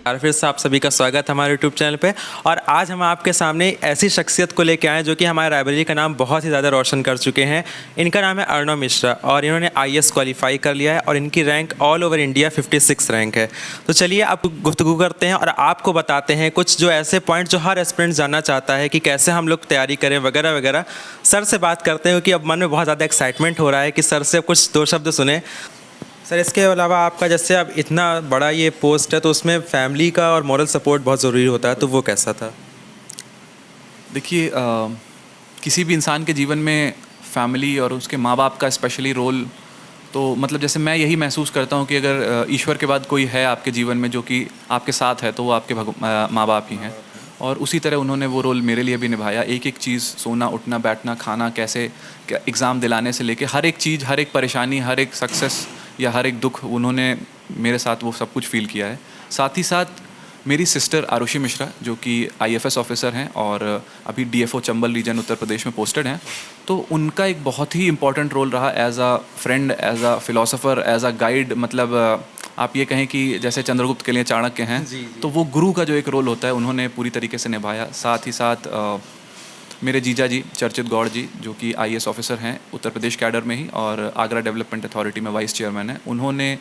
और फिर से आप सभी का स्वागत है हमारे यूट्यूब चैनल पे। और आज हम आपके सामने ऐसी शख्सियत को लेकर आए जो कि हमारे रायबरेली का नाम बहुत ही ज़्यादा रोशन कर चुके हैं। इनका नाम है अर्णव मिश्रा और इन्होंने आईएएस क्वालिफाई कर लिया है और इनकी rank all over India 56 rank है। तो चलिए आप गुफ्तगू करते हैं और आपको बताते हैं कुछ जो ऐसे पॉइंट जो हर एस्पिरेंट जानना चाहता है कि कैसे हम लोग तैयारी करें वगैरह वगैरह। सर से बात करते हैं कि अब मन में बहुत ज़्यादा एक्साइटमेंट हो रहा है कि सर से कुछ दो शब्द सुने। सर इसके अलावा आपका जैसे अब इतना बड़ा ये पोस्ट है तो उसमें फैमिली का और मॉरल सपोर्ट बहुत ज़रूरी होता है, तो वो कैसा था? देखिए, किसी भी इंसान के जीवन में फैमिली और उसके माँ बाप का स्पेशली रोल, तो मतलब जैसे मैं यही महसूस करता हूँ कि अगर ईश्वर के बाद कोई है आपके जीवन में जो कि आपके साथ है तो वो आपके माँ बाप ही हैं। और उसी तरह उन्होंने वो रोल मेरे लिए भी निभाया। एक एक चीज़, सोना उठना बैठना खाना, कैसे एग्ज़ाम दिलाने से लेके हर एक चीज़, हर एक परेशानी, हर एक सक्सेस या हर एक दुख, उन्होंने मेरे साथ वो सब कुछ फील किया है। साथ ही साथ मेरी सिस्टर आरुषि मिश्रा जो कि आईएफएस ऑफिसर हैं और अभी डीएफओ चंबल रीजन उत्तर प्रदेश में पोस्टेड हैं, तो उनका एक बहुत ही इम्पॉर्टेंट रोल रहा as a friend, as a philosopher, as a guide. मतलब आप ये कहें कि जैसे चंद्रगुप्त के लिए चाणक्य हैं, तो वो गुरु का जो एक रोल होता है उन्होंने पूरी तरीके से निभाया। साथ ही साथ मेरे जीजा जी चर्चित गौड़ जी जो कि आईएएस ऑफिसर हैं उत्तर प्रदेश कैडर में ही और आगरा डेवलपमेंट अथॉरिटी में वाइस चेयरमैन हैं, उन्होंने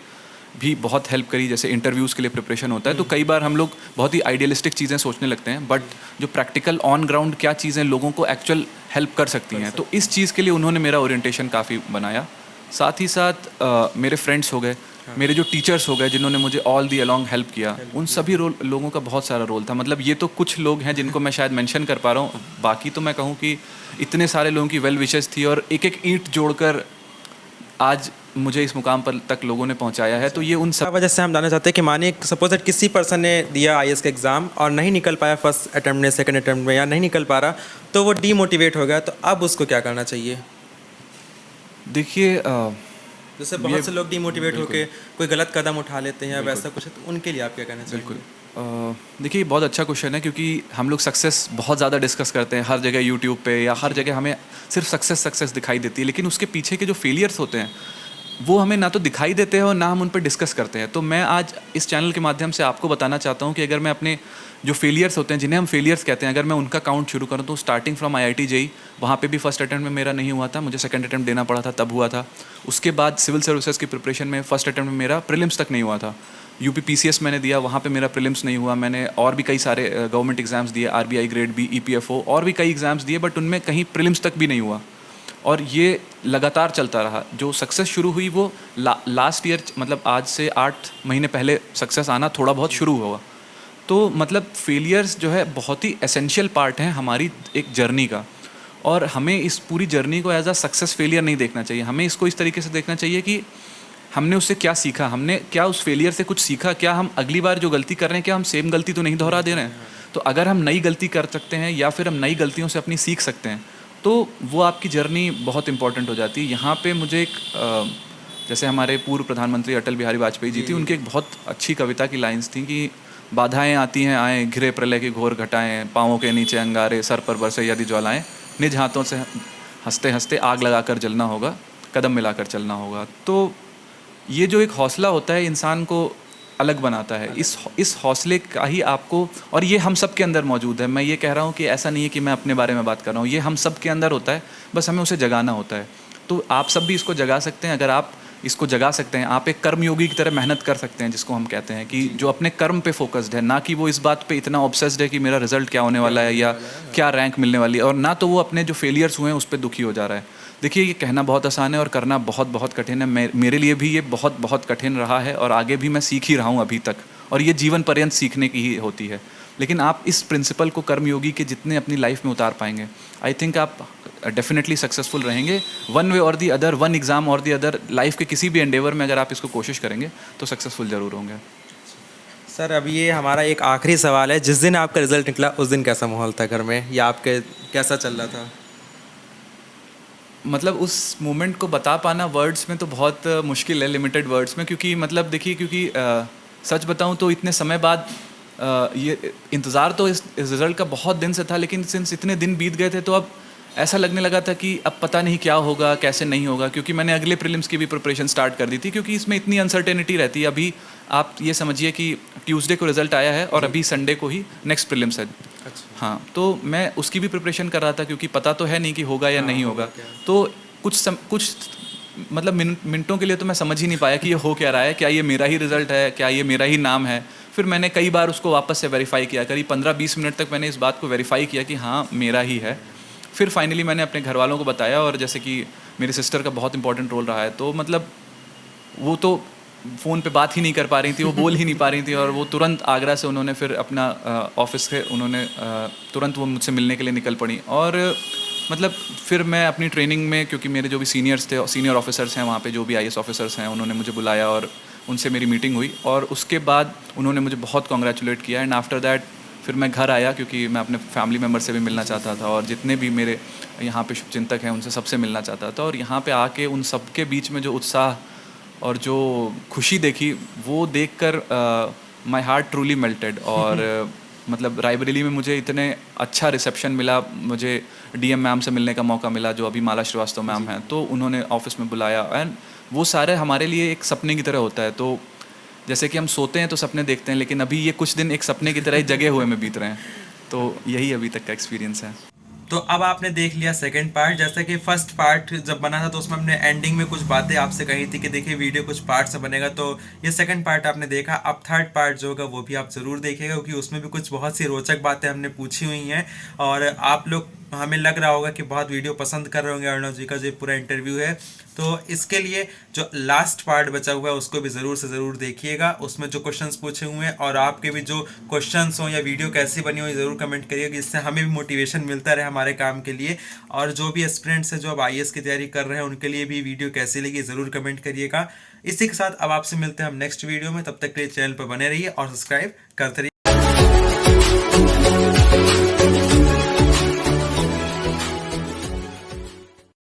भी बहुत हेल्प करी। जैसे इंटरव्यूज़ के लिए प्रिपरेशन होता है तो कई बार हम लोग बहुत ही आइडियलिस्टिक चीज़ें सोचने लगते हैं, बट जो प्रैक्टिकल ऑन ग्राउंड क्या चीज़ें लोगों को एक्चुअल हेल्प कर सकती हैं, तो इस चीज़ के लिए उन्होंने मेरा ओरिएंटेशन काफ़ी बनाया। साथ ही साथ मेरे फ्रेंड्स हो गए, मेरे जो टीचर्स हो गए जिन्होंने मुझे ऑल दी अलॉन्ग हेल्प किया, उन सभी लोगों का बहुत सारा रोल था। मतलब ये तो कुछ लोग हैं जिनको मैं शायद मेंशन कर पा रहा हूँ, बाकी तो मैं कहूँ कि इतने सारे लोगों की वेल विशेस थी और एक एक ईंट जोड़कर आज मुझे इस मुकाम पर तक लोगों ने पहुंचाया है। तो ये उन सब वजह से हम जानना चाहते हैं कि मानिए सपोज दैट किसी पर्सन ने दिया आईएएस का एग्ज़ाम और नहीं निकल पाया फर्स्ट अटैम्प्ट में, सेकंड अटैम्प्ट में, या नहीं निकल पा रहा, तो वो डीमोटिवेट हो गया, तो अब उसको क्या करना चाहिए? देखिए, जैसे बहुत से लोग डीमोटिवेट होकर कोई गलत कदम उठा लेते हैं या वैसा कुछ है, तो उनके लिए आप क्या कहना चाहिए? बिल्कुल, देखिए बहुत अच्छा क्वेश्चन है क्योंकि हम लोग सक्सेस बहुत ज़्यादा डिस्कस करते हैं हर जगह, यूट्यूब पे या हर जगह हमें सिर्फ सक्सेस दिखाई देती है, लेकिन उसके पीछे के जो फेलियर्स होते हैं वो हमें ना तो दिखाई देते हैं और ना हम उन पर डिस्कस करते हैं। तो मैं आज इस चैनल के माध्यम से आपको बताना चाहता हूँ कि अगर मैं अपने जो फेलियर्स होते हैं, जिन्हें हम फेलियर्स कहते हैं, अगर मैं उनका काउंट शुरू करूँ तो स्टार्टिंग फ्रॉम आईआईटी जेईई, वहाँ पे भी फर्स्ट अटैम्प्ट में मेरा नहीं हुआ था, मुझे सेकंड अटैम्प्ट देना पड़ा था, तब हुआ था। उसके बाद सिविल सर्विसेज की प्रिपरेशन में फर्स्ट अटैम्प्ट में मेरा प्रीलिम्स तक नहीं हुआ था। यूपी पीसीएस मैंने दिया, वहाँ पे मेरा प्रीलिम्स नहीं हुआ। मैंने और भी कई सारे गवर्नमेंट एग्जाम्स दिए, आरबीआई ग्रेड बी, ईपीएफओ और भी कई एग्जाम्स दिए, बट उनमें कहीं प्रीलिम्स तक भी नहीं हुआ और ये लगातार चलता रहा। जो सक्सेस शुरू हुई वो लास्ट ईयर, मतलब आज से 8 महीने पहले सक्सेस आना थोड़ा बहुत शुरू हुआ। तो मतलब फेलियर्स जो है बहुत ही एसेंशियल पार्ट है हमारी एक जर्नी का, और हमें इस पूरी जर्नी को एज अ सक्सेस फेलियर नहीं देखना चाहिए। हमें इसको इस तरीके से देखना चाहिए कि हमने उससे क्या सीखा, हमने क्या उस फेलियर से कुछ सीखा, क्या हम अगली बार जो गलती कर रहे हैं क्या हम सेम गलती तो नहीं दोहरा दे रहे हैं। तो अगर हम नई गलती कर सकते हैं या फिर हम नई गलतियों से अपनी सीख सकते हैं तो वो आपकी जर्नी बहुत इंपॉर्टेंट हो जाती है। यहाँ पे मुझे एक जैसे हमारे पूर्व प्रधानमंत्री अटल बिहारी वाजपेयी जी थी, उनकी एक बहुत अच्छी कविता की लाइन्स थी कि बाधाएं आती हैं आए, घिरे प्रलय की घोर घटाएं, पाँवों के नीचे अंगारे, सर पर बरसे यदि ज्वालाएं, निज हाथों से हंसते हंसते आग लगाकर जलना होगा, कदम मिलाकर चलना होगा। तो ये जो एक हौसला होता है इंसान को अलग बनाता है। इस हौसले का ही आपको, और ये हम सब के अंदर मौजूद है। मैं ये कह रहा हूँ कि ऐसा नहीं है कि मैं अपने बारे में बात कर रहा हूँ, ये हम सब के अंदर होता है, बस हमें उसे जगाना होता है। तो आप सब भी इसको जगा सकते हैं। अगर आप इसको जगा सकते हैं, आप एक कर्मयोगी की तरह मेहनत कर सकते हैं, जिसको हम कहते हैं कि जो अपने कर्म पे फोकस्ड है, ना कि वो इस बात पे इतना ऑब्सेस्ड है कि मेरा रिजल्ट क्या होने वाला है या क्या रैंक मिलने वाली है, और ना तो वो अपने जो फेलियर्स हुए हैं उस पर दुखी हो जा रहा है। देखिए, ये कहना बहुत आसान है और करना बहुत बहुत कठिन है। मेरे लिए भी ये बहुत बहुत कठिन रहा है और आगे भी मैं सीख ही रहा हूँ अभी तक, और ये जीवन पर्यंत सीखने की ही होती है। लेकिन आप इस प्रिंसिपल को कर्मयोगी के जितने अपनी लाइफ में उतार पाएंगे, आई थिंक आप डेफिनेटली सक्सेसफुल रहेंगे। वन वे और दी अदर, वन एग्ज़ाम और दी अदर, लाइफ के किसी भी एंडेवर में अगर आप इसको कोशिश करेंगे तो सक्सेसफुल ज़रूर होंगे। सर अब ये हमारा एक आखिरी सवाल है, जिस दिन आपका रिजल्ट निकला उस दिन कैसा माहौल था घर में, या आपके कैसा चल रहा था? मतलब उस मोमेंट को बता पाना वर्ड्स में तो बहुत मुश्किल है, लिमिटेड वर्ड्स में, क्योंकि मतलब देखिए, क्योंकि सच बताऊं तो इतने समय बाद ये इंतज़ार तो इस रिज़ल्ट का बहुत दिन से था, लेकिन सिंस इतने दिन बीत गए थे तो अब ऐसा लगने लगा था कि अब पता नहीं क्या होगा, कैसे नहीं होगा, क्योंकि मैंने अगले प्रीलिम्स की भी प्रिपरेशन स्टार्ट कर दी थी, क्योंकि इसमें इतनी अनसर्टेनिटी रहती है। अभी आप ये समझिए कि ट्यूसडे को रिजल्ट आया है और अभी संडे को ही नेक्स्ट प्रीलिम्स है। हाँ, तो मैं उसकी भी प्रिपरेशन कर रहा था, क्योंकि पता तो है नहीं कि होगा या नहीं होगा। तो कुछ मतलब मिनटों के लिए तो मैं समझ ही नहीं पाया कि ये हो क्या रहा है, क्या ये मेरा ही रिजल्ट है, क्या ये मेरा ही नाम है। फिर मैंने कई बार उसको वापस से वेरीफाई किया, करीब 15-20 मिनट तक मैंने इस बात को वेरीफाई किया कि हाँ मेरा ही है। फिर फाइनली मैंने अपने घर वालों को बताया, और जैसे कि मेरी सिस्टर का बहुत इंपॉर्टेंट रोल रहा है, तो मतलब वो तो फ़ोन पे बात ही नहीं कर पा रही थी, वो बोल ही नहीं पा रही थी, और वो तुरंत आगरा से उन्होंने फिर अपना ऑफिस से उन्होंने तुरंत वो मुझसे मिलने के लिए निकल पड़ी। और मतलब फिर मैं अपनी ट्रेनिंग में, क्योंकि मेरे जो भी सीनियर्स थे, सीनियर ऑफिसर्स हैं वहाँ पे, जो भी आईएएस ऑफिसर्स हैं, उन्होंने मुझे बुलाया और उनसे मेरी मीटिंग हुई, और उसके बाद उन्होंने मुझे बहुत कॉन्ग्रेचुलेट किया। एंड आफ्टर दैट फिर मैं घर आया, क्योंकि मैं अपने फैमिली मेम्बर से भी मिलना चाहता था, और जितने भी मेरे यहाँ पे शुभचिंतक हैं उनसे सबसे मिलना चाहता था। और यहाँ पे आके उन सबके बीच में जो उत्साह और जो खुशी देखी, वो देखकर माय हार्ट ट्रूली मेल्टेड। और मतलब रायबरेली में मुझे इतने अच्छा रिसेप्शन मिला, मुझे डीएम मैम से मिलने का मौका मिला, जो अभी माला श्रीवास्तव मैम हैं, तो उन्होंने ऑफिस में बुलाया। एंड वो सारे हमारे लिए एक सपने की तरह होता है। तो जैसे कि हम सोते हैं तो सपने देखते हैं, लेकिन अभी ये कुछ दिन एक सपने की तरह ही जगे हुए में बीत रहे हैं। तो यही अभी तक का एक्सपीरियंस है। तो अब आपने देख लिया सेकंड पार्ट। जैसा कि फर्स्ट पार्ट जब बना था तो उसमें हमने एंडिंग में कुछ बातें आपसे कही थी कि देखिए वीडियो कुछ पार्ट से बनेगा, तो ये सेकंड पार्ट आपने देखा। अब थर्ड पार्ट जो होगा वो भी आप ज़रूर देखेगा, क्योंकि उसमें भी कुछ बहुत सी रोचक बातें हमने पूछी हुई हैं, और आप लोग, हमें लग रहा होगा कि बहुत वीडियो पसंद कर रहे होंगे अर्णव जी का जो पूरा इंटरव्यू है। तो इसके लिए जो लास्ट पार्ट बचा हुआ है उसको भी ज़रूर से ज़रूर देखिएगा। उसमें जो क्वेश्चंस पूछे हुए हैं और आपके भी जो क्वेश्चंस हों या वीडियो कैसी बनी हो, ज़रूर कमेंट करिएगा, जिससे हमें भी मोटिवेशन मिलता रहे हमारे काम के लिए। और जो भी एस्पिरेंट्स हैं जो अब आईएएस की तैयारी कर रहे हैं, उनके लिए भी वीडियो कैसी लगी ज़रूर कमेंट करिएगा। इसी के साथ अब आपसे मिलते हैं हम नेक्स्ट वीडियो में। तब तक के लिए चैनल पर बने रहिए और सब्सक्राइब करते रहिए।